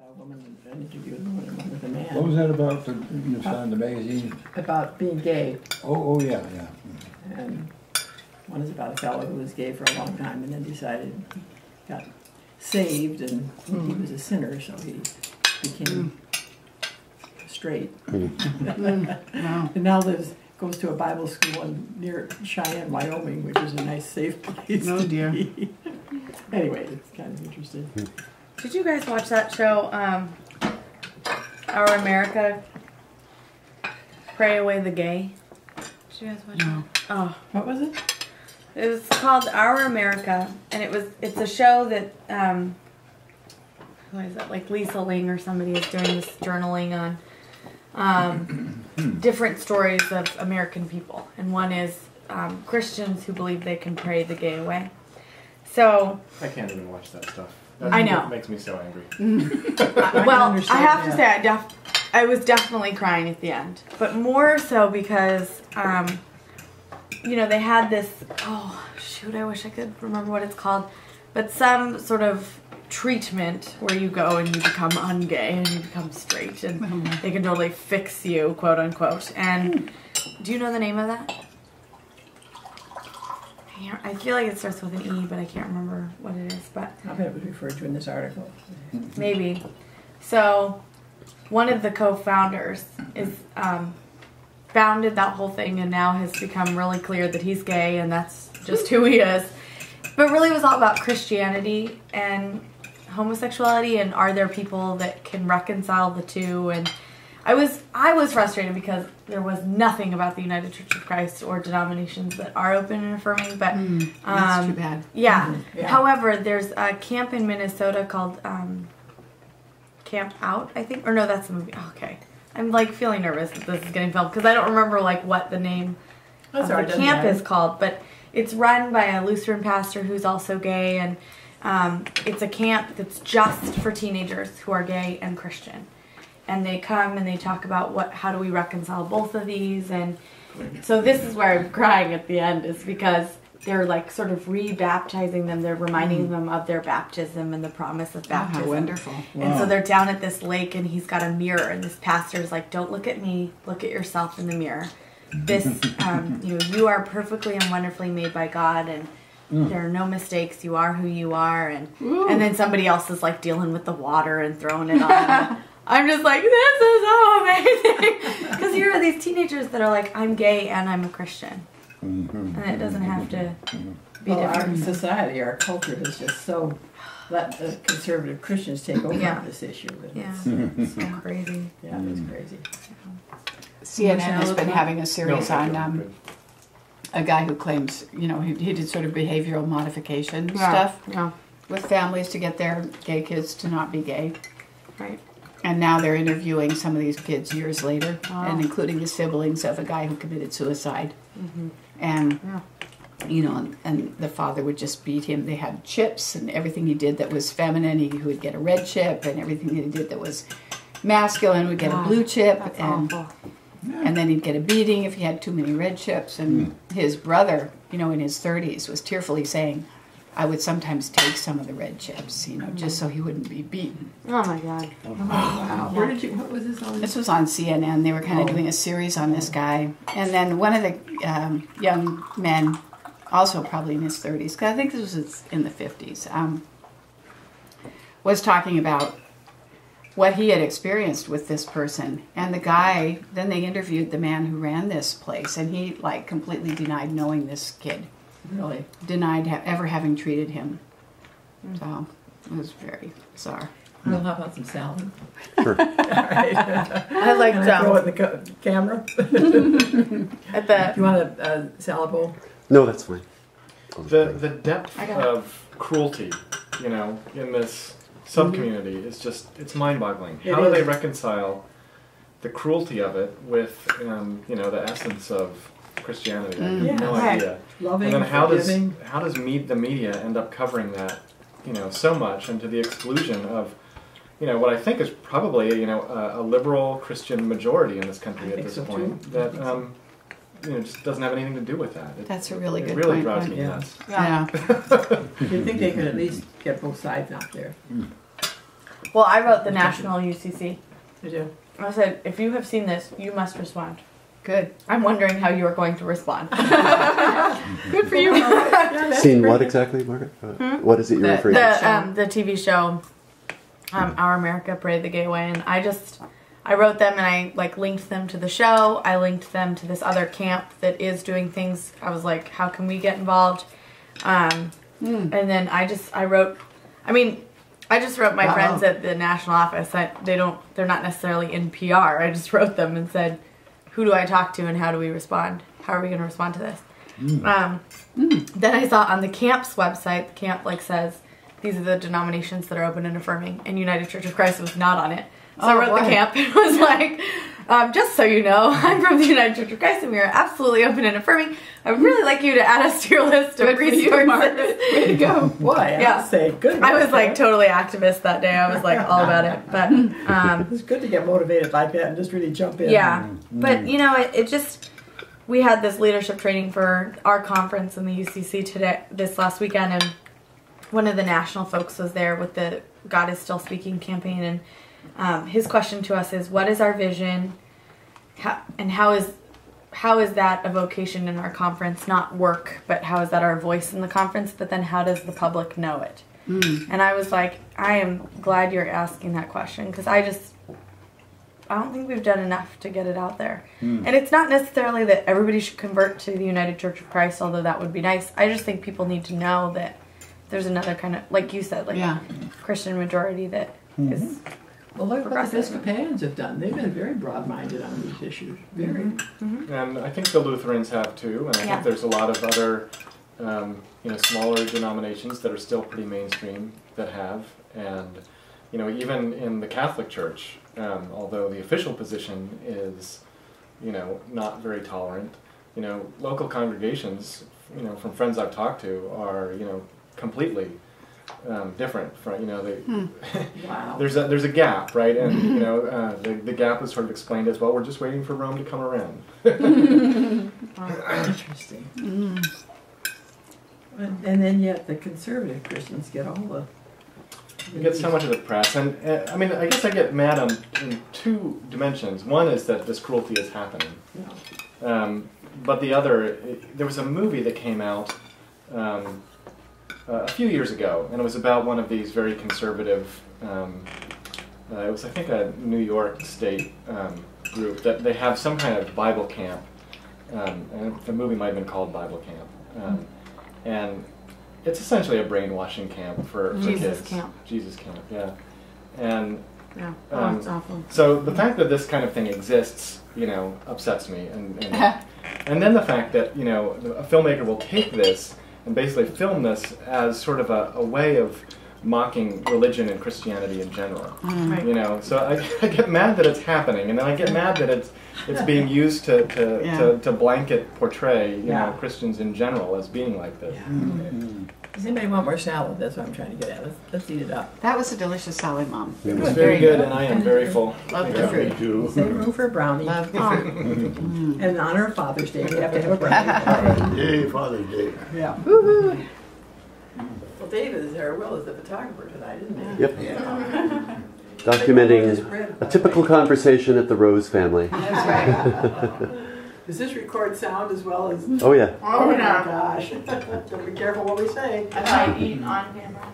a woman, an interview with a woman with a man. What was that about you saw in the magazine? About being gay. Oh, yeah, yeah. And one is about a fellow who was gay for a long time and then decided he got saved and he was a sinner, so he became straight. And now goes to a Bible school near Cheyenne, Wyoming, which is a nice, safe place to be. Anyway, it's kind of interesting. Did you guys watch that show, Our America, Pray Away the Gay? Did you guys watch that? Oh. What was it? It was called Our America, and it's a show that, who is it, like Lisa Ling or somebody is doing this journaling on different stories of American people. And one is Christians who believe they can pray the gay away. So I can't even watch that stuff. I know. It makes me so angry. Well, I have to say, I was definitely crying at the end. But more so because, you know, they had this, oh, shoot, I wish I could remember what it's called. But some sort of treatment where you go and you become ungay and you become straight. And they can totally fix you, quote unquote. And do you know the name of that? I feel like it starts with an E, but I can't remember what it is. But I bet it was referred to in this article. Maybe. So, one of the co-founders is founded that whole thing and now has become really clear that he's gay and that's just who he is. But really it was all about Christianity and homosexuality and are there people that can reconcile the two. And I was frustrated because there was nothing about the United Church of Christ or denominations that are open and affirming. But that's too bad. Yeah. Yeah. However, there's a camp in Minnesota called Camp Out, I think. Or no, that's the movie. Oh, okay. I'm like feeling nervous that this is getting filmed because I don't remember like what the name of the camp is called. But it's run by a Lutheran pastor who's also gay, and it's a camp that's just for teenagers who are gay and Christian. And they come and they talk about how do we reconcile both of these. And so this is where I'm crying at the end, is because they're like sort of re-baptizing them. They're reminding them of their baptism and the promise of baptism. Oh, how wonderful. And so they're down at this lake and he's got a mirror and this pastor's like, don't look at me, look at yourself in the mirror. This, you know, you are perfectly and wonderfully made by God, and there are no mistakes. You are who you are. And then somebody else is like dealing with the water and throwing it on. I'm just like, this is so amazing. Because here are these teenagers that are like, I'm gay and I'm a Christian. And it doesn't have to be different. Our society, our culture has just so let the conservative Christians take over this issue. It's so crazy. Yeah, it's crazy. CNN has been having a series on a guy who claims, you know, he did sort of behavioral modification stuff with families to get their gay kids to not be gay. Right. And now they're interviewing some of these kids years later, and including the siblings of a guy who committed suicide. And, you know, and the father would just beat him. They had chips, and everything he did that was feminine, he would get a red chip, and everything that he did that was masculine would get a blue chip. That's and awful. And then he'd get a beating if he had too many red chips. And his brother, you know, in his 30s, was tearfully saying, I would sometimes take some of the red chips, you know, just so he wouldn't be beaten. Oh my God. Wow. Where did you, what was this on? This was on CNN. They were kind of doing a series on this guy. And then one of the young men, also probably in his 30s, because I think this was in the 50s, was talking about what he had experienced with this person. And the guy, then they interviewed the man who ran this place, and he like completely denied knowing this kid. Really? Denied ever having treated him. So it was very bizarre. We'll have on some salad. Sure. All right. I like throw it in the camera. At the, You want a salad bowl? No, that's fine. The depth of cruelty, you know, in this sub-community is just, it's mind-boggling. How do they reconcile the cruelty of it with, you know, the essence of Christianity? I have no idea. Loving, and then how does forgiving. the media end up covering that, you know, so much, and to the exclusion of, you know, what I think is probably, you know, a liberal Christian majority in this country at this point that, you know, just doesn't have anything to do with that. That's a really good point. It really point. drives me nuts. Yeah. You'd think they could at least get both sides out there. Well, I wrote the national UCC. Did you? I said, if you have seen this, you must respond. Good. I'm wondering how you are going to respond. Good for you. Seen what exactly, Margaret? What is it you're referring to? The TV show, Our America Parade the Gay Way, and I wrote them and I like linked them to the show. I linked them to this other camp that is doing things. I was like, how can we get involved? And then I just wrote my friends at the national office. They're not necessarily in PR. I just wrote them and said, who do I talk to and how do we respond? How are we going to respond to this? Then I saw on the camp's website, the camp like says, these are the denominations that are open and affirming, and United Church of Christ was not on it. So I wrote the camp and was like, just so you know, I'm from the United Church of Christ and we are absolutely open and affirming. I would really like you to add us to your list of resources. Way to go. Boy, I have to say, good. I was like totally activist that day. I was like all about it. But it's good to get motivated like that and just really jump in. Yeah. But you know, it just, we had this leadership training for our conference in the UCC this last weekend, and one of the national folks was there with the God is Still Speaking campaign, and his question to us is, what is our vision, how is that a vocation in our conference, not work, but how is that our voice in the conference, but then how does the public know it? And I was like, I am glad you're asking that question, because I don't think we've done enough to get it out there. And it's not necessarily that everybody should convert to the United Church of Christ, although that would be nice. I just think people need to know that there's another kind of, like you said, like Christian majority that is... Well, look what the Episcopalians have done. They've been very broad-minded on these issues. Very. And I think the Lutherans have too, and I think there's a lot of other, smaller denominations that are still pretty mainstream that have, and even in the Catholic Church, although the official position is, not very tolerant, local congregations, from friends I've talked to, are completely different from Wow. there's a gap, right? And the gap is sort of explained as, well, we're just waiting for Rome to come around. Interesting. And then yet the conservative Christians get all the... You get so much of the press, and I guess I get mad in two dimensions. One is that this cruelty is happening, but the other, there was a movie that came out a few years ago, and it was about one of these very conservative, it was I think a New York State group, that they have some kind of Bible camp, and the movie might have been called Bible Camp, and it's essentially a brainwashing camp for Jesus kids. camp. Jesus camp, yeah. And it's awful. so the fact that this kind of thing exists, upsets me, and then the fact that a filmmaker will take this and basically film this as sort of a way of mocking religion and Christianity in general. So I get mad that it's happening, and then I get mad that it's being used to blanket portray Christians in general as being like this. Does anybody want more salad? That's what I'm trying to get at. Let's eat it up. That was a delicious salad, Mom. It was very good, and I am very full. Love the fruit. Save room for a brownie. And in honor of Father's Day, we have to have a brownie. Yay, Father's Day. Yeah. Woo-hoo. Well, David is there. Will is the photographer tonight, isn't he? Yep. Yeah. Documenting a typical conversation at the Rose family. That's right. Does this record sound as well as... Oh, yeah. Oh, my gosh. So be careful what we say. I might eat on camera.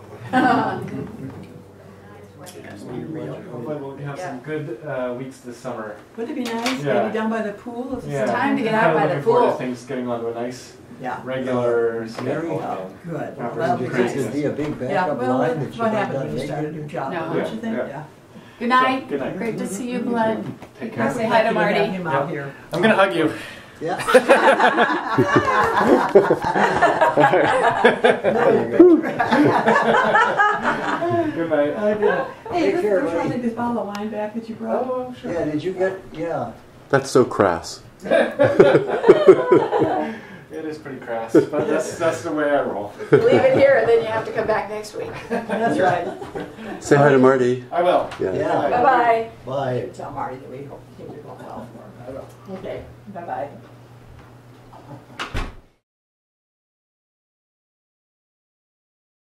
Hopefully we'll have some good weeks this summer. Wouldn't it be nice? Yeah. Maybe down by the pool? If Yeah. it's time to get out I'm by the looking forward pool. to things getting onto a nice, Yeah. regular schedule Oh, again. good. Not That'll be really nice. crazy. Could be a big Yeah, backup well, line that's that what you happens might when not you start a make new it. job, No. don't you think? Yeah. Yeah. Good night. Good night. Great to see you, Blood. Take care. Say hi to Marty. Have him out here. I'm going to hug you. Yeah. Good night. Hey, Take care, let's try to buddy. take this bottle of wine back that you brought. Oh, sure. Yeah, did you get, yeah. That's so crass. It is pretty crass, but that's the way I roll. Leave it here, and then you have to come back next week. That's right. Say hi to Marty. I will. Yeah. Yeah. Bye-bye. Bye. Tell Marty that we hope things are going well for him. I will. Okay. Bye-bye.